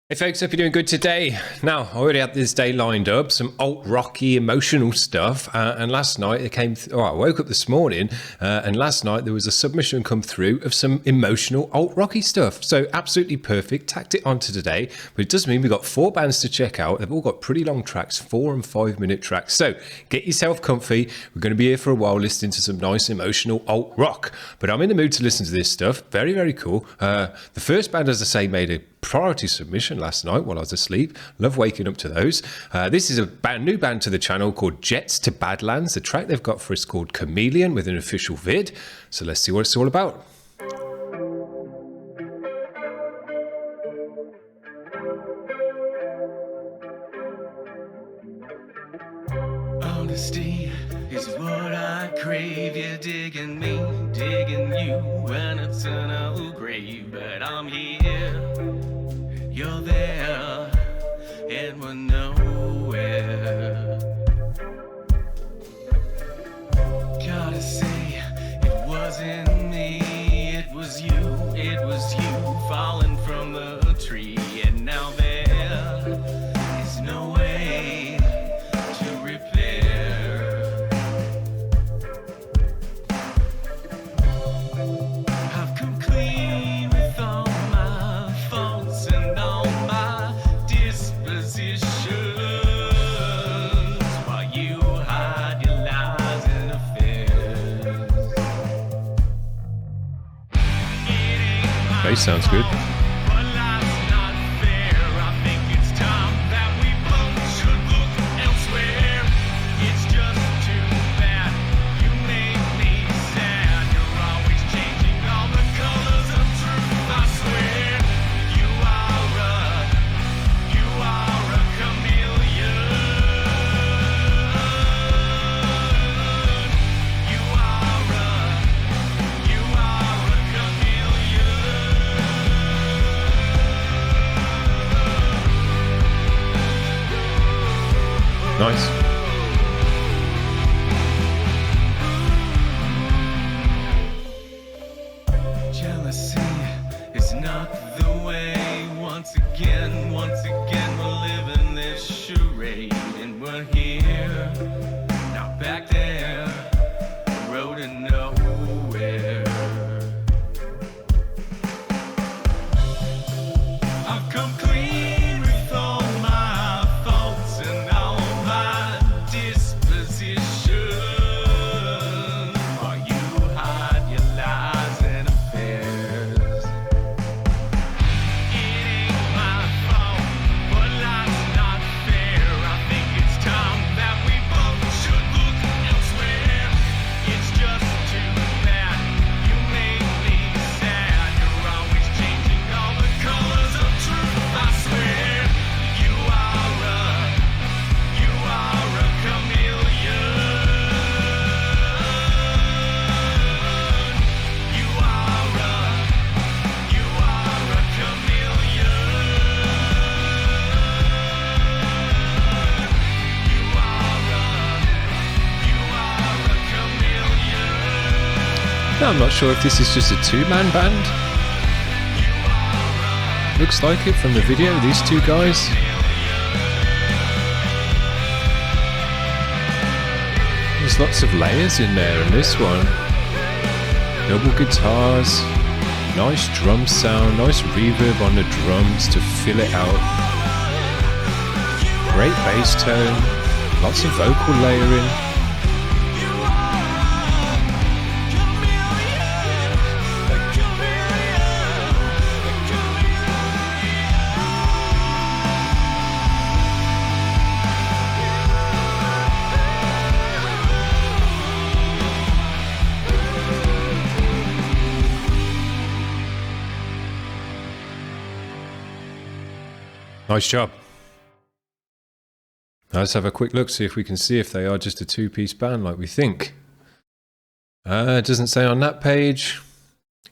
Hey folks, hope you're doing good today. Now, I already had this day lined up, some alt-rocky emotional stuff, and last night it came, I woke up this morning, and last night there was a submission come through of some emotional alt-rocky stuff. So absolutely perfect, tacked it onto today, but it does mean we've got 4 bands to check out. They've all got pretty long tracks, 4 and 5 minute tracks. So get yourself comfy. We're going to be here for a while listening to some nice emotional alt-rock, but I'm in the mood to listen to this stuff. Very, very cool. The first band, as I say, made a priority submission last night while I was asleep. Love waking up to those. This is a new band to the channel called Jets to Badlands. The track they've got for us called Chameleon with an official vid. So let's see what it's all about. Honesty is what I crave. You're digging me, digging you, an eternal grave. But I'm here, you're there, and we're nowhere. Gotta say, it wasn't me, it was you falling from the tree. And now there is no way to repair. I've come clean with all my faults and all my dispositions, while you hide your lies and affairs. Bass sounds good. But life's not fair. I think it's time that we both should look elsewhere. It's just too bad you make me sad. You're always changing all the colors of truth. I swear you are a chameleon. You are a chameleon. Nice. Jealousy is not the way. Once again, we're living this charade, and we're here, now back there, road to nowhere. I've come clean with all my faults and all my dispositions, while you hide your lies and affairs. It ain't my fault, but life's not fair. I think it's time that we both should look elsewhere. It's just too bad you make me sad. You're always changing all the colors of truth. I swear you are a chameleon. You are a chameleon. You are a chameleon. Now, I'm not sure if this is just a 2-man band. Looks like it from the video, these 2 guys. There's lots of layers in there in this one. Double guitars, nice drum sound, nice reverb on the drums to fill it out. Great bass tone, lots of vocal layering. Nice job. Now let's have a quick look, see if we can see if they are just a 2-piece band like we think. It doesn't say on that page.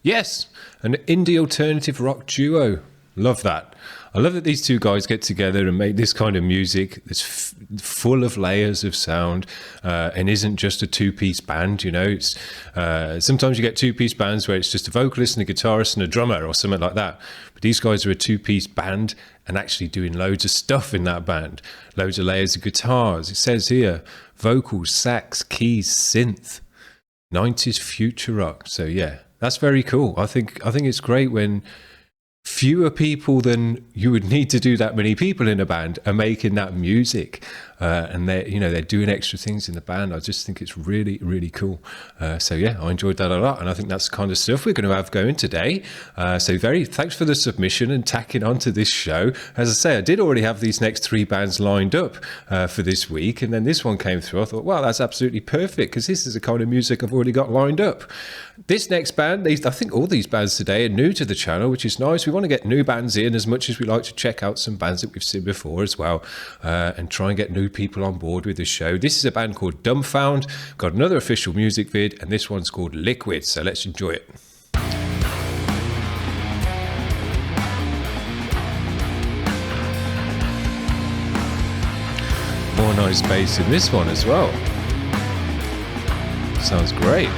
Yes, an indie alternative rock duo. Love that. I love that these two guys get together and make this kind of music that's full of layers of sound and isn't just a two-piece band. You know, it's sometimes you get two-piece bands where it's just a vocalist and a guitarist and a drummer or something like that. But these guys are a two-piece band and actually doing loads of stuff in that band. Loads of layers of guitars. It says here, vocals, sax, keys, synth, 90s future rock. So yeah, that's very cool. I think it's great when fewer people than you would need to do that many people in a band are making that music, and they're doing extra things in the band. I just think it's really, really cool. So yeah, I enjoyed that a lot, and I think that's the kind of stuff we're going to have going today. So thanks for the submission and tacking on to this show. As I say, I did already have these next 3 bands lined up for this week, and then this one came through. I thought, wow, that's absolutely perfect, because this is the kind of music I've already got lined up. This next band, I think all these bands today are new to the channel, which is nice. We want to get new bands in as much as we like to check out some bands that we've seen before as well, and try and get new people on board with the show. This is a band called Dumbfound, got another official music vid, and this one's called Liquid, so let's enjoy it. More nice bass in this one as well. Sounds great.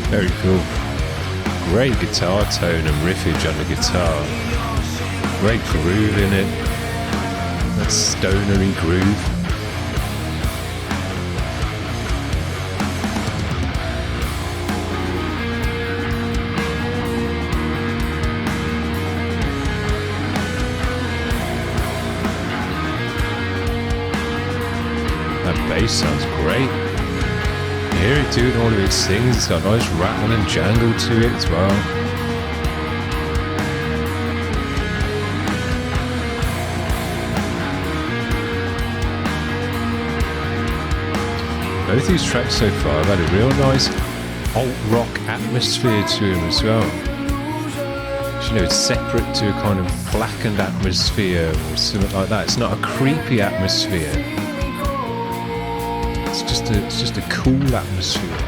Very cool. Great guitar tone and riffage on the guitar. Great groove in it. That stonery groove. That bass sounds great. You hear it doing all of its things. It's got a nice rattle and jangle to it as well. Both these tracks so far have had a real nice alt-rock atmosphere to them as well. You know, it's separate to a kind of blackened atmosphere or something like that. It's not a creepy atmosphere. It's just a cool atmosphere.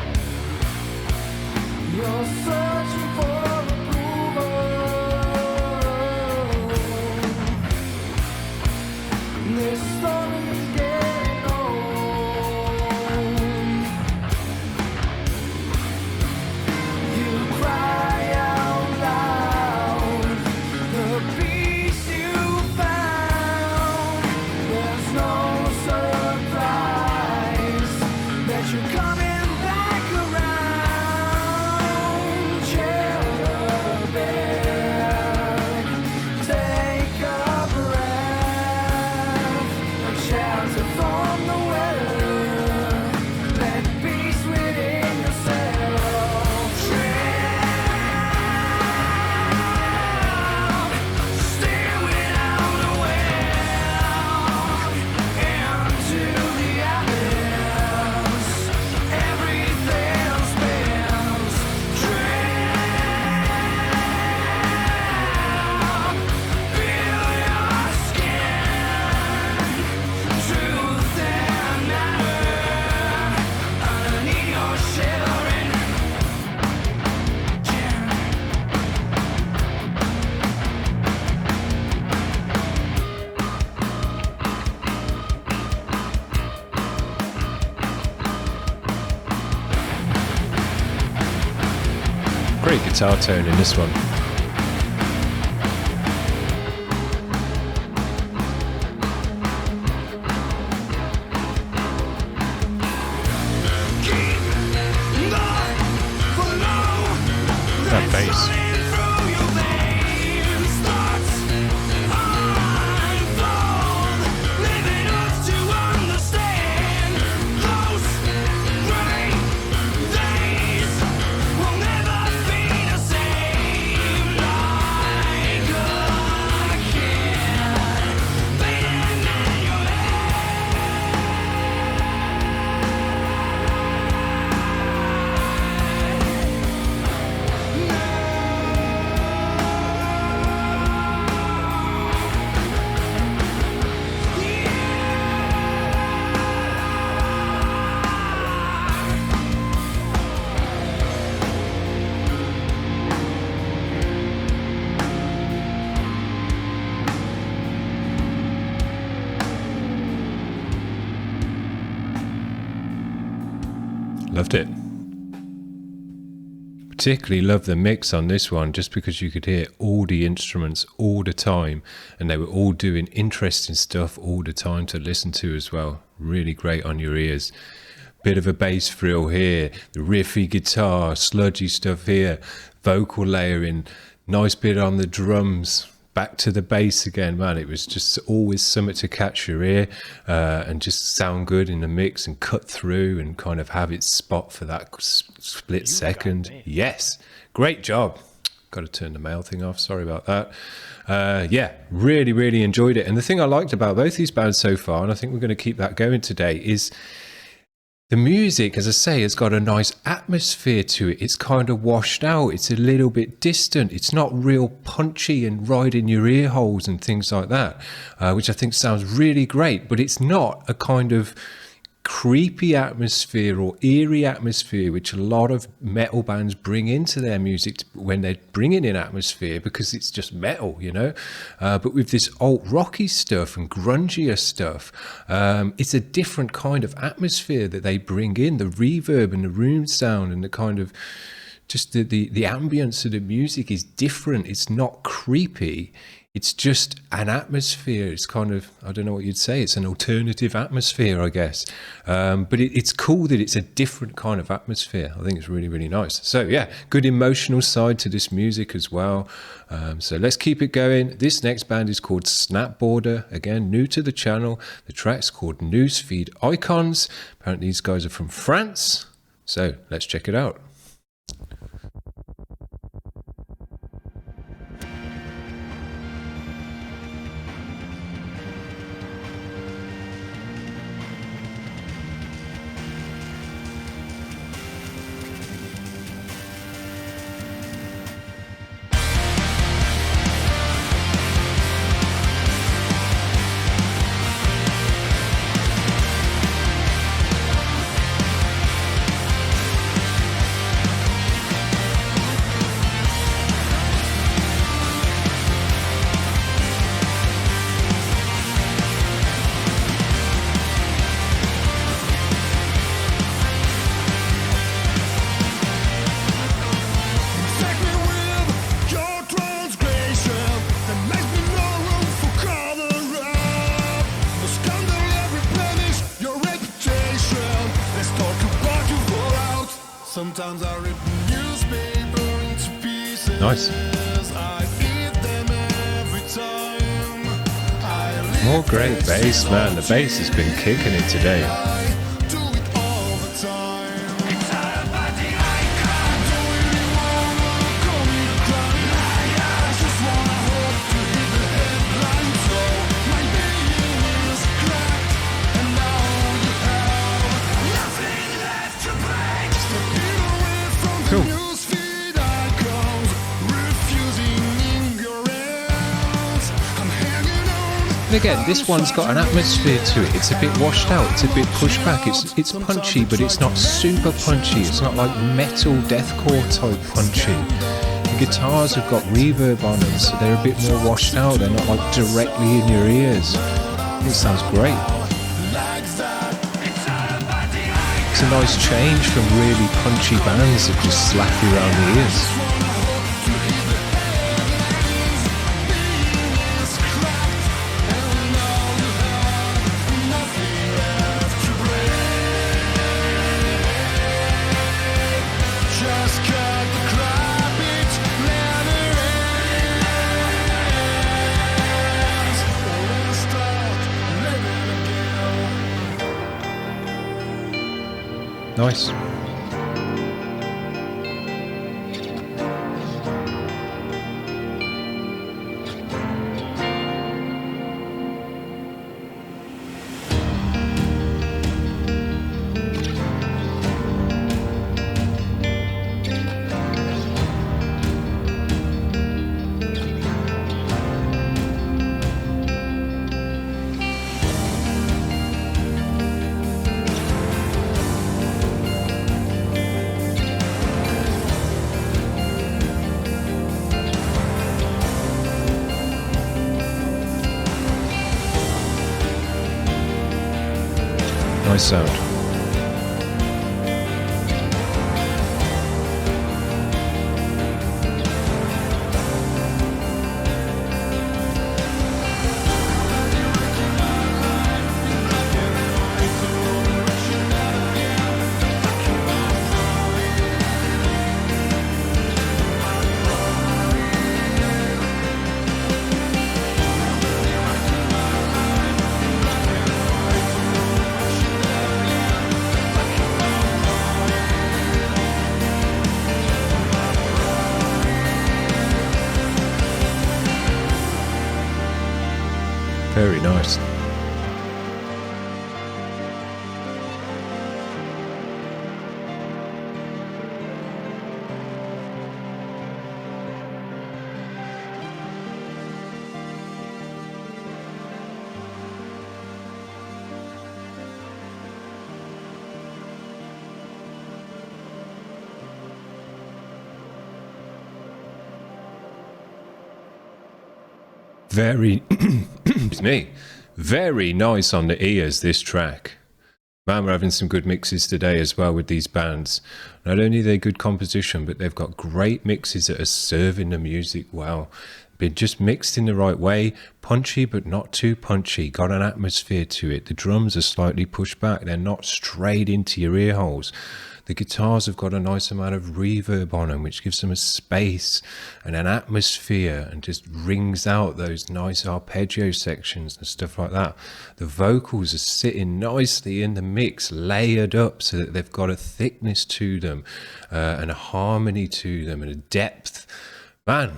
Great guitar tone in this one. That bass. Loved it. Particularly love the mix on this one, just because you could hear all the instruments all the time, and they were all doing interesting stuff all the time to listen to as well. Really great on your ears. Bit of a bass frill here, the riffy guitar, sludgy stuff here, vocal layering, nice bit on the drums. Back to the bass again, man. It was just always something to catch your ear and just sound good in the mix and cut through and kind of have its spot for that split second. Yes, great job. Got to turn the mail thing off. Sorry about that. Yeah, really, really enjoyed it. And the thing I liked about both these bands so far, and I think we're going to keep that going today, is the music, as I say, has got a nice atmosphere to it. It's kind of washed out. It's a little bit distant. It's not real punchy and right in your ear holes and things like that, which I think sounds really great. But it's not a kind of creepy atmosphere or eerie atmosphere, which a lot of metal bands bring into their music when they're bringing in atmosphere, because it's just metal, you know. But with this alt rocky stuff and grungier stuff, it's a different kind of atmosphere that they bring in. The reverb and the room sound and the kind of just the ambience of the music is different. It's not creepy. It's just an atmosphere. It's kind of, I don't know what you'd say. It's an alternative atmosphere, I guess. But it's cool that it's a different kind of atmosphere. I think it's really, really nice. So yeah, good emotional side to this music as well. So let's keep it going. This next band is called Snapboarder. Again, new to the channel. The track's called Newsfeed Icons. Apparently these guys are from France. So let's check it out. Sometimes I rip the newspaper into pieces. Nice. I eat them every time. More great bass, man. The bass has been kicking it today. I do it all the time. It's all about the icon. I don't really wanna call me a clown. I just wanna hope to hit the headline. So my being is cracked, and now you have nothing left to break. Step away from Cool. the newsfeed icons, refusing in your hands. I'm hanging on. And again, this one's got an atmosphere to it. It's a bit washed out. It's a bit pushed back. It's punchy, but it's not super punchy. It's not like metal deathcore type punchy. The guitars have got reverb on them, so they're a bit more washed out. They're not like directly in your ears. It sounds great. It's a nice change from really punchy bands that just slap you around the ears. Nice. Nice sound. Very nice. Very, it's me, very nice on the ears, this track. Man, we're having some good mixes today as well with these bands. Not only are they good composition, but they've got great mixes that are serving the music well. Been just mixed in the right way, punchy but not too punchy, got an atmosphere to it. The drums are slightly pushed back, they're not straight into your ear holes. The guitars have got a nice amount of reverb on them, which gives them a space and an atmosphere and just rings out those nice arpeggio sections and stuff like that. The vocals are sitting nicely in the mix, layered up so that they've got a thickness to them and a harmony to them and a depth. Man,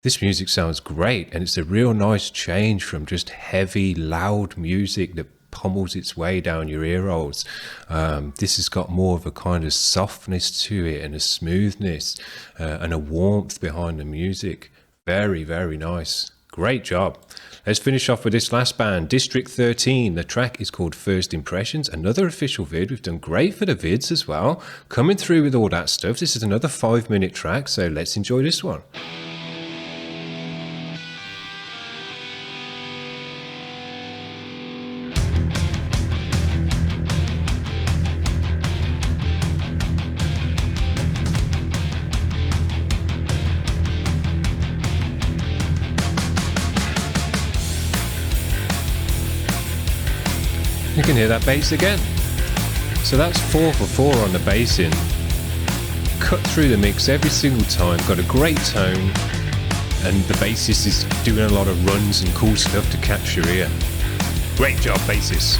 this music sounds great, and it's a real nice change from just heavy, loud music that pummels its way down your ear holes. This has got more of a kind of softness to it and a smoothness and a warmth behind the music. Very, very nice. Great job. Let's finish off with this last band, District 13. The track is called First Impressions, another official vid. We've done great for the vids as well. Coming through with all that stuff. This is another 5-minute track, so let's enjoy this one. You can hear that bass again. So that's 4 for 4 on the bass in. Cut through the mix every single time, got a great tone, and the bassist is doing a lot of runs and cool stuff to catch your ear. Great job, bassist.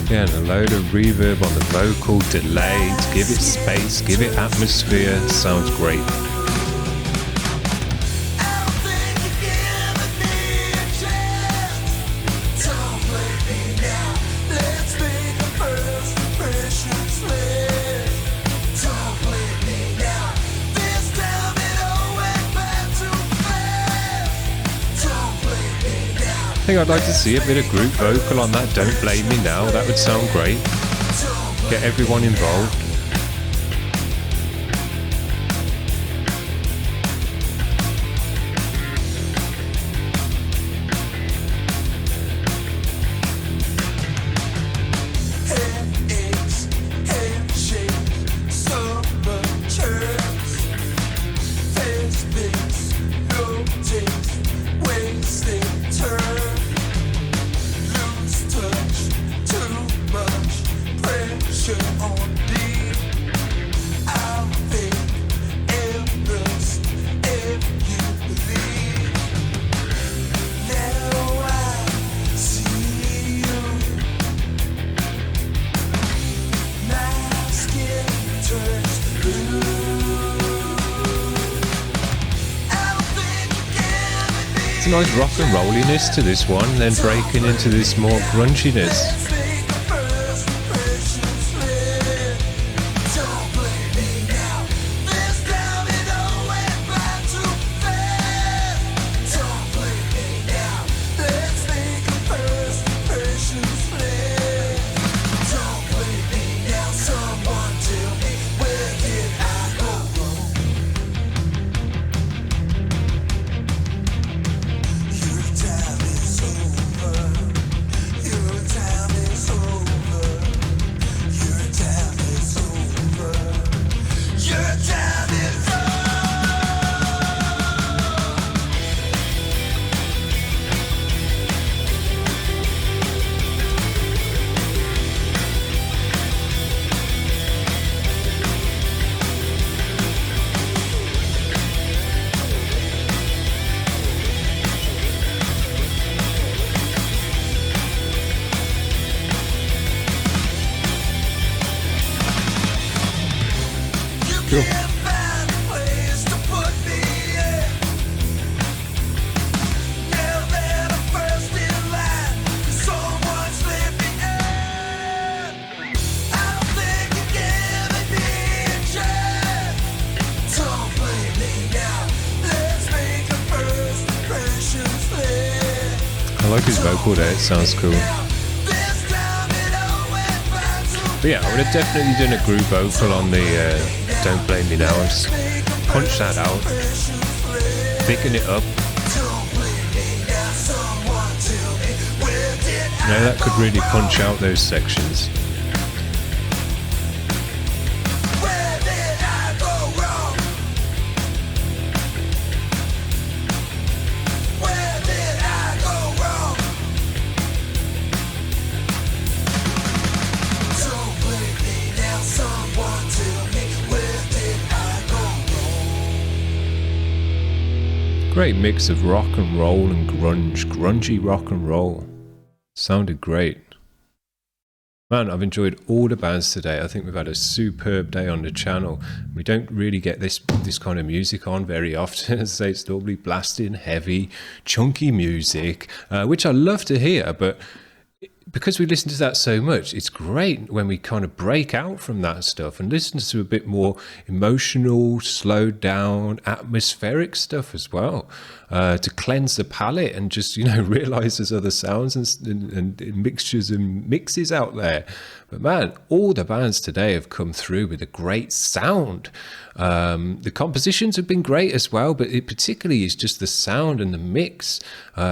Yeah, and a load of reverb on the vocal, delay, to give it space, give it atmosphere. Sounds great. think I'd like to see a bit of group vocal on that Don't Blame Me Now. That would sound great. Get everyone involved. Nice rock and rolliness to this one, then breaking into this more grunginess. Cool. I like his vocal there, it sounds cool. But yeah, I would have definitely done a group vocal on the Don't Blame Me Now. Just punch that out, thicken it up. Now that could really punch out those sections. Great mix of rock and roll and grunge, grungy rock and roll. Sounded great. Man, I've enjoyed all the bands today. I think we've had a superb day on the channel. We don't really get this kind of music on very often. As I say, it's normally blasting, heavy, chunky music, which I love to hear, but because we listen to that so much, it's great when we kind of break out from that stuff and listen to a bit more emotional, slowed down, atmospheric stuff as well, to cleanse the palate and just, realize there's other sounds and mixtures and mixes out there. But man, all the bands today have come through with a great sound. The compositions have been great as well, but it particularly is just the sound and the mix.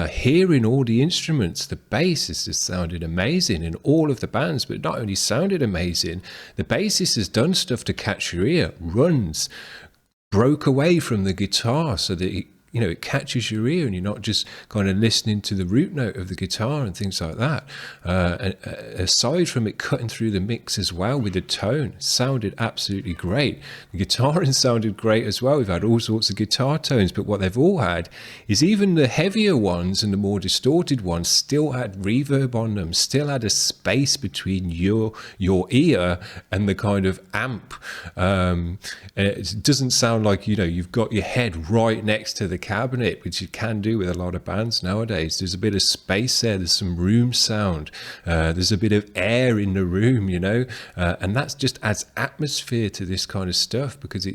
Hearing all the instruments, the bass has just sounded amazing in all of the bands, but not only sounded amazing, the bassist has done stuff to catch your ear, runs, broke away from the guitar so that it catches your ear and you're not just kind of listening to the root note of the guitar and things like that. And aside from it cutting through the mix as well with the tone, sounded absolutely great. The guitaring sounded great as well. We've had all sorts of guitar tones, but what they've all had is even the heavier ones and the more distorted ones still had reverb on them, still had a space between your ear and the kind of amp. And it doesn't sound like, you've got your head right next to the cabinet, which you can do with a lot of bands nowadays. There's a bit of space there. There's some room sound. There's a bit of air in the room, you know, and that just adds atmosphere to this kind of stuff, because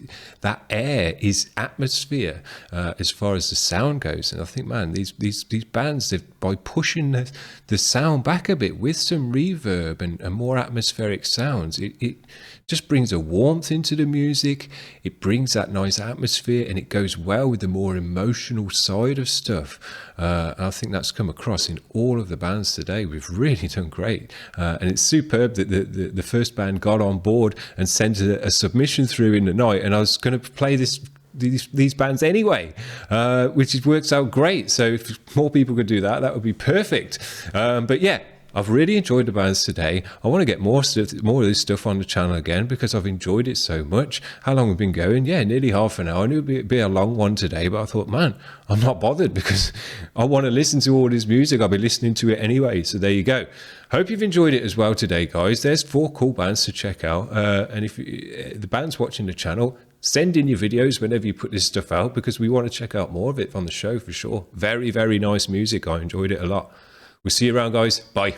that air is atmosphere as far as the sound goes. And I think, man, these bands, by pushing the sound back a bit with some reverb and more atmospheric sounds, it just brings a warmth into the music. It brings that nice atmosphere, and it goes well with the more emotional side of stuff. And I think that's come across in all of the bands today. We've really done great, and it's superb that the first band got on board and sent a submission through in the night, and I was going to play these bands anyway, which works out great. So if more people could do that, that would be perfect. But yeah, I've really enjoyed the bands today. I want to get more of this stuff on the channel again, because I've enjoyed it so much. How long have we been going? Yeah, nearly half an hour. I knew it'd be a long one today, but I thought, man, I'm not bothered, because I want to listen to all this music. I'll be listening to it anyway. So there you go. Hope you've enjoyed it as well today, guys. There's 4 cool bands to check out. And if the band's watching the channel, send in your videos whenever you put this stuff out, because we want to check out more of it on the show for sure. Very, very nice music. I enjoyed it a lot. We'll see you around, guys. Bye.